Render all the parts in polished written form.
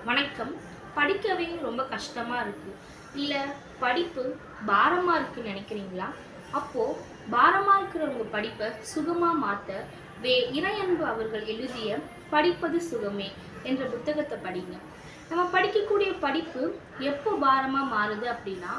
வணக்கம். படிக்கவே ரொம்ப கஷ்டமாக இருக்குது, இல்லை படிப்பு பாரமாக இருக்குன்னு நினைக்கிறீங்களா? அப்போது பாரமாக இருக்கிற உங்கள் படிப்பை சுகமாக மாற்ற இறையன்பு அவர்கள் எழுதிய படிப்பது சுகமே என்ற புத்தகத்தை படிங்க. நம்ம படிக்கக்கூடிய படிப்பு எப்போ பாரமாக மாறுது அப்படின்னா,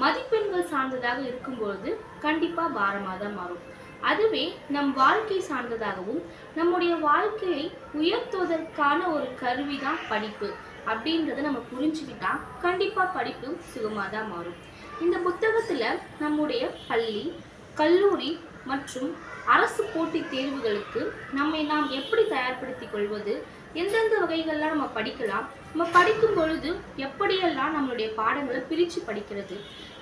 மதிப்பெண்கள் சார்ந்ததாக இருக்கும்பொழுது கண்டிப்பாக பாரமாக தான் மாறும். அதுவே நம் வாழ்க்கை சார்ந்ததாகவும் நம்முடைய வாழ்க்கையை உயர்த்துவதற்கான ஒரு கருவி தான் படிப்பு அப்படின்றத நம்ம புரிஞ்சுக்கிட்டா கண்டிப்பாக படிப்பு சுகமாக தான் மாறும். இந்த புத்தகத்தில் நம்முடைய பள்ளி, கல்லூரி மற்றும் அரசு போட்டித் தேர்வுகளுக்கு நாம் எப்படி தயார்படுத்திக் கொள்வது, எந்தெந்த வகைகள்லாம் நம்ம படிக்கலாம், நம்ம படிக்கும் பொழுது எப்படியெல்லாம் நம்மளுடைய பாடங்களை பிரித்து படிக்கிறது,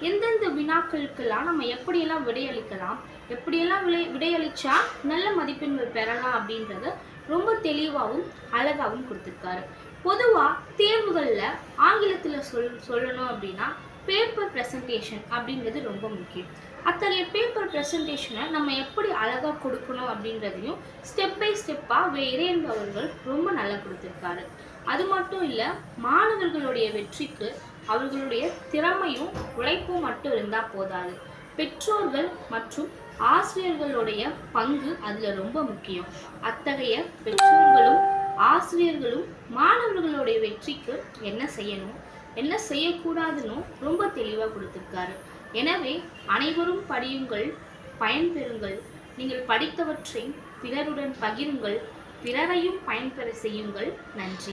எந்தெந்த வினாக்களுக்கெல்லாம் நம்ம எப்படியெல்லாம் விடையளிக்கலாம், எப்படியெல்லாம் விடையளிச்சா நல்ல மதிப்பெண்கள் பெறலாம் அப்படின்றத ரொம்ப தெளிவாகவும் அழகாகவும் கொடுத்துருக்காரு. பொதுவாக தேர்வுகளில் ஆங்கிலத்தில் சொல்லணும் அப்படின்னா பேப்பர் ப்ரெசன்டேஷன் அப்படின்றது ரொம்ப முக்கியம். அத்தகைய பேப்பர் ப்ரெசன்டேஷனை நம்ம எப்படி அழகாக கொடுக்கணும் அப்படின்றதையும் ஸ்டெப் பை ஸ்டெப்பாக இறையன்பு அவர்கள் ரொம்ப நல்லா கொடுத்துருக்காரு. அது மட்டும் இல்லை, மாணவர்களுடைய வெற்றிக்கு அவர்களுடைய திறமையும் உழைப்பும் மட்டும் இருந்தால் போதாது, பெற்றோர்கள் மற்றும் ஆசிரியர்களுடைய பங்கு அதில் ரொம்ப முக்கியம். அத்தகைய பெற்றோர்களும் ஆசிரியர்களும் மாணவர்களுடைய வெற்றிக்கு என்ன செய்யணும், என்ன செய்யக்கூடாதுன்னு ரொம்ப தெளிவாக கொடுத்துருக்காரு. எனவே அனைவரும் படியுங்கள், பயன்பெறுங்கள். நீங்கள் படித்தவற்றை பிறருடன் பகிருங்கள், பிறரையும் பயன்பெற செய்யுங்கள். நன்றி.